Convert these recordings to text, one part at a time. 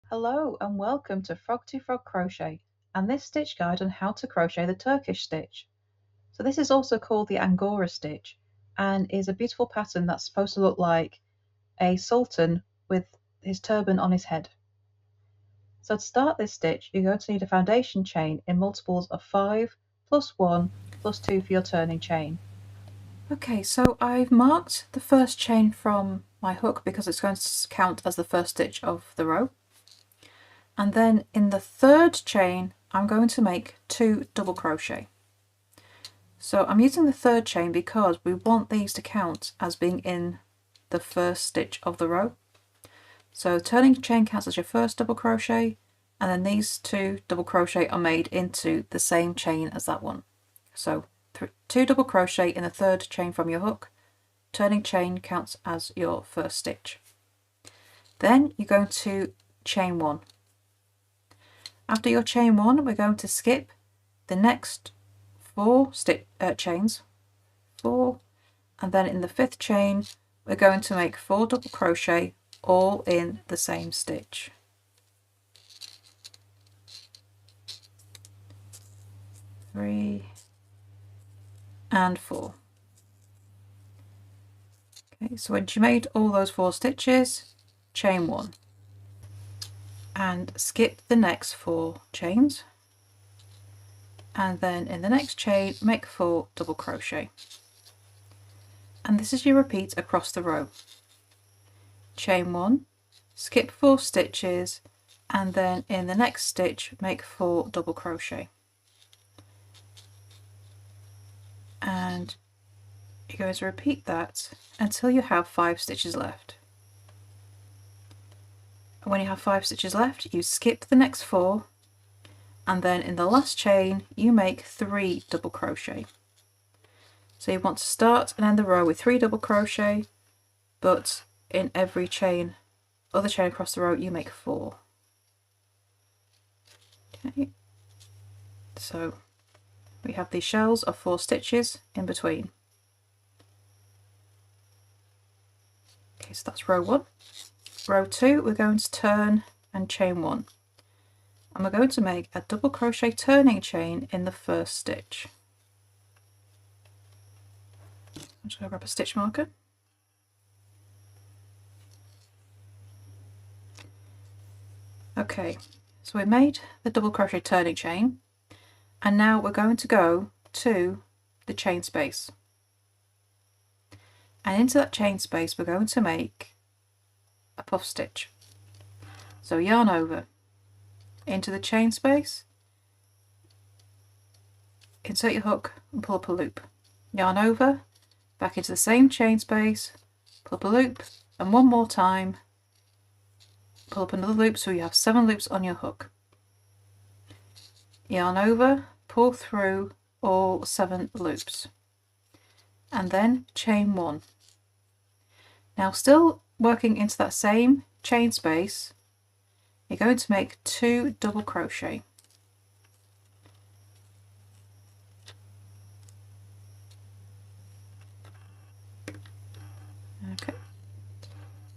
Hello and welcome to Frog Crochet and this stitch guide on how to crochet the Turkish stitch. So this is also called the Angora stitch and is a beautiful pattern that's supposed to look like a sultan with his turban on his head. So to start this stitch you're going to need a foundation chain in multiples of 5 plus 1 plus 2 for your turning chain. Okay, so I've marked the first chain from my hook because it's going to count as the first stitch of the row. And then in the third chain, I'm going to make 2 double crochet. So I'm using the third chain because we want these to count as being in the first stitch of the row. So turning chain counts as your first double crochet, and then these 2 double crochet are made into the same chain as that one. So 2 double crochet in the third chain from your hook, turning chain counts as your first stitch. Then you're going to chain 1. After your chain 1, we're going to skip the next 4 chains, 4, and then in the 5th chain we're going to make 4 double crochet all in the same stitch. Three and 4. Okay, so once you made all those 4 stitches, chain 1 and skip the next 4 chains, and then in the next chain make 4 double crochet, and this is your repeat across the row. Chain 1, skip 4 stitches, and then in the next stitch make 4 double crochet, and you're going to repeat that until you have 5 stitches left. And when you have 5 stitches left, you skip the next 4, and then in the last chain you make 3 double crochet. So you want to start and end the row with 3 double crochet, but in every other chain across the row you make 4. Okay, so we have these shells of 4 stitches in between. Okay, so that's row 1. Row 2, we're going to turn and chain 1, and we're going to make a double crochet turning chain in the first stitch. I'm just going to grab a stitch marker. Okay, so we made the double crochet turning chain, and now we're going to go to the chain space, and into that chain space we're going to make a puff stitch. So yarn over into the chain space, insert your hook and pull up a loop, yarn over, back into the same chain space, pull up a loop, and one more time pull up another loop, so you have 7 loops on your hook. Yarn over, pull through all 7 loops, and then chain 1. Now still working into that same chain space, you're going to make 2 double crochet. Okay,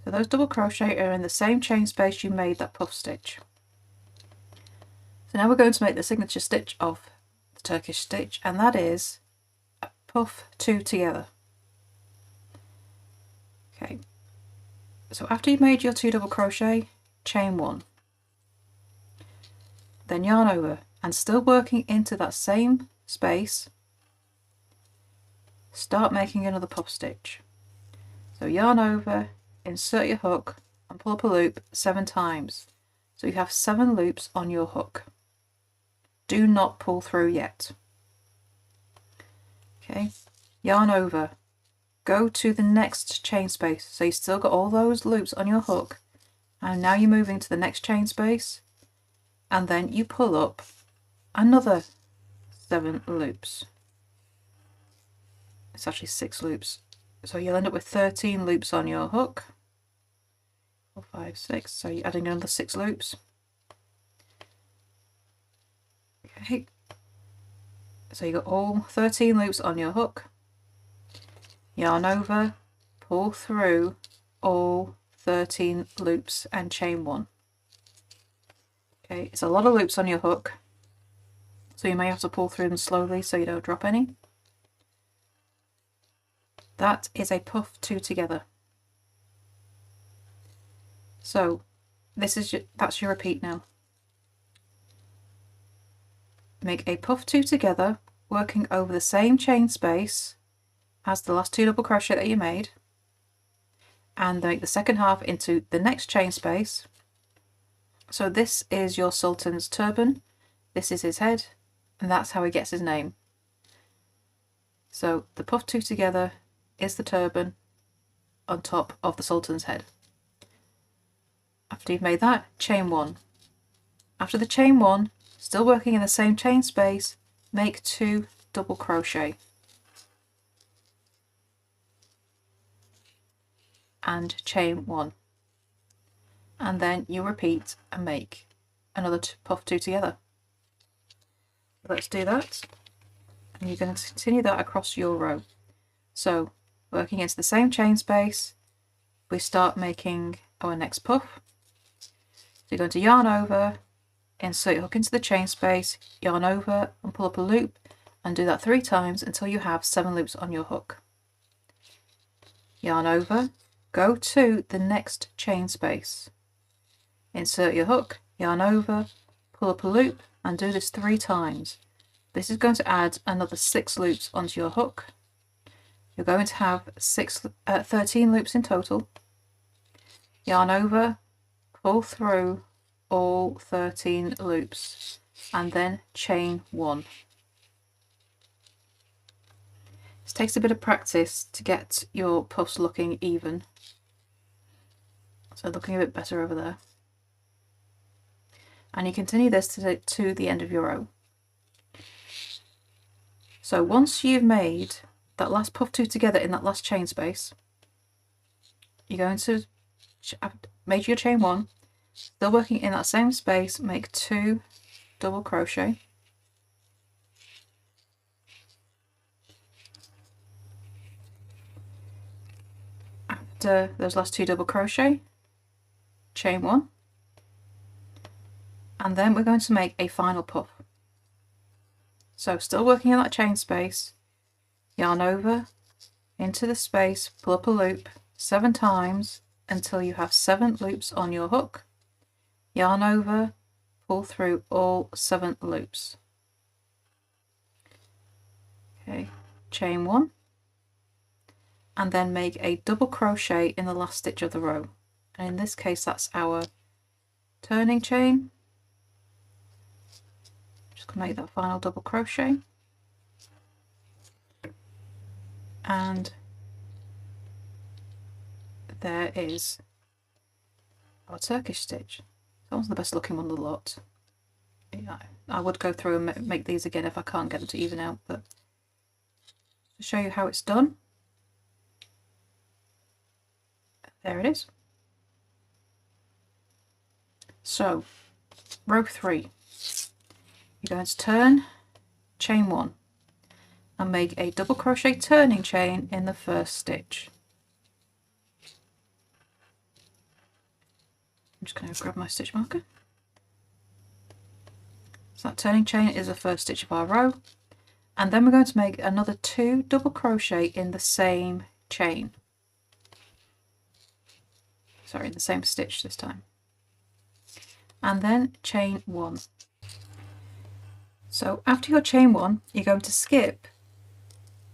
so those double crochet are in the same chain space you made that puff stitch. So now we're going to make the signature stitch of the Turkish stitch, and that is a puff 2 together. Okay, so after you've made your 2 double crochet, chain 1, then yarn over, and still working into that same space, start making another puff stitch. So yarn over, insert your hook and pull up a loop 7 times. So you have 7 loops on your hook. Do not pull through yet. Okay, yarn over, go to the next chain space. So you still got all those loops on your hook, and now you're moving to the next chain space, and then you pull up another 7 loops. It's actually 6 loops. So you'll end up with 13 loops on your hook. 4, 5, 6. So you're adding another 6 loops. Okay. So you got all 13 loops on your hook. Yarn over, pull through all 13 loops and chain 1. Okay, it's a lot of loops on your hook, so you may have to pull through them slowly so you don't drop any. That is a puff 2 together. So that's your repeat now. Make a puff 2 together, working over the same chain space as the last 2 double crochet that you made, and make the second half into the next chain space. So this is your sultan's turban, this is his head, and that's how he gets his name. So the puff 2 together is the turban on top of the sultan's head. After you've made that, chain 1. After the chain 1, still working in the same chain space, make 2 double crochet. And chain 1. And then you repeat and make another puff 2 together. Let's do that. And you're going to continue that across your row. So working into the same chain space, we start making our next puff. So you're going to yarn over, insert your hook into the chain space, yarn over and pull up a loop, and do that 3 times until you have 7 loops on your hook. Yarn over, go to the next chain space, insert your hook, yarn over, pull up a loop, and do this 3 times. This is going to add another 6 loops onto your hook. You're going to have 13 loops in total. Yarn over, pull through all 13 loops, and then chain 1. This takes a bit of practice to get your puffs looking even. So looking a bit better over there. And you continue this to the end of your row. So once you've made that last puff 2 together in that last chain space, you're going to make your chain 1, still working in that same space, make 2 double crochet. After those last 2 double crochet, chain 1, and then we're going to make a final puff. So still working in that chain space, yarn over into the space, pull up a loop 7 times until you have 7 loops on your hook, yarn over, pull through all 7 loops. Okay, chain 1, and then make a double crochet in the last stitch of the row, and in this case that's our turning chain. Just gonna make that final double crochet, and there is our Turkish stitch. That one's the best looking one of the lot. Yeah, I would go through and make these again if I can't get them to even out, but to show you how it's done, there it is. So row 3, you're going to turn, chain 1, and make a double crochet turning chain in the first stitch. I'm just going to grab my stitch marker. So that turning chain is the first stitch of our row, and then we're going to make another 2 double crochet in the same chain. Sorry, in the same stitch this time. And then chain 1. So after your chain 1, you're going to skip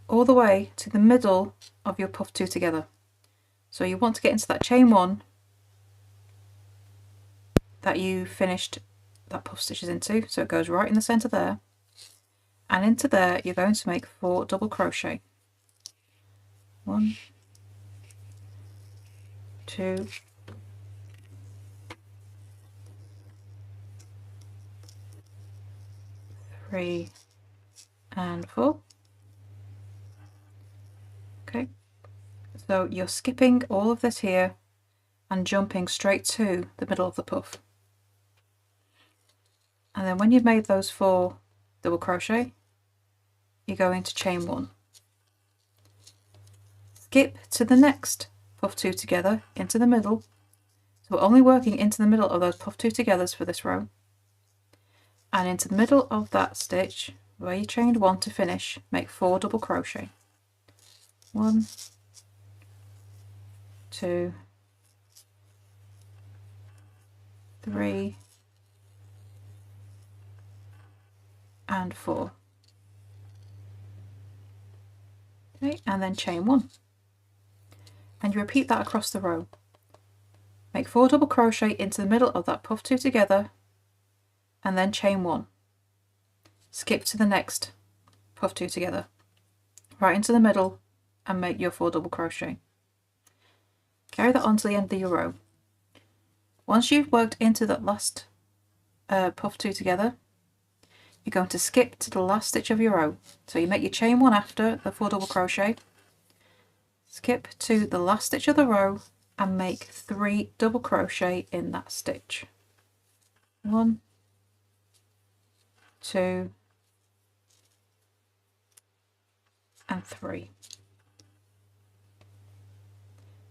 all the way to the middle of your puff 2 together. So you want to get into that chain 1 that you finished that puff stitches into, so it goes right in the center there, and into there you're going to make 4 double crochet. 1, 2, 3, and 4. Okay, so you're skipping all of this here and jumping straight to the middle of the puff. And then when you've made those 4 double crochet, you go into chain 1. Skip to the next puff 2 together into the middle. So we're only working into the middle of those puff 2 togethers for this row. and into the middle of that stitch where you chained 1 to finish, make 4 double crochet. 1, 2, 3 and 4. Okay, and then chain 1, and you repeat that across the row. Make 4 double crochet into the middle of that puff 2 together, and then chain 1. Skip to the next puff 2 together, right into the middle, and make your 4 double crochet. Carry that on to the end of your row. Once you've worked into that last puff 2 together, you're going to skip to the last stitch of your row. So you make your chain 1 after the 4 double crochet, skip to the last stitch of the row, and make 3 double crochet in that stitch. 1, 2 and 3.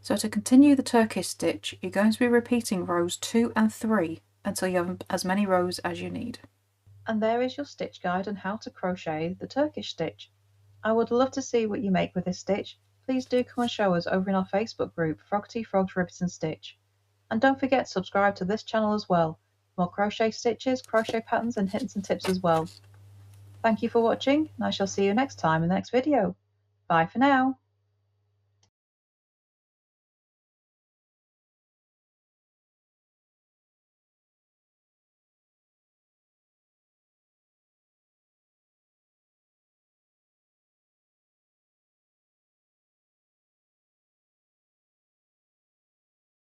So to continue the Turkish stitch, you're going to be repeating rows 2 and 3 until you have as many rows as you need. And there is your stitch guide on how to crochet the Turkish stitch. I would love to see what you make with this stitch. Please do come and show us over in our Facebook group, Frogty Frogs Ribbons and Stitch. And don't forget to subscribe to this channel as well. More crochet stitches, crochet patterns and hints and tips as well. Thank you for watching, and I shall see you next time in the next video. Bye for now.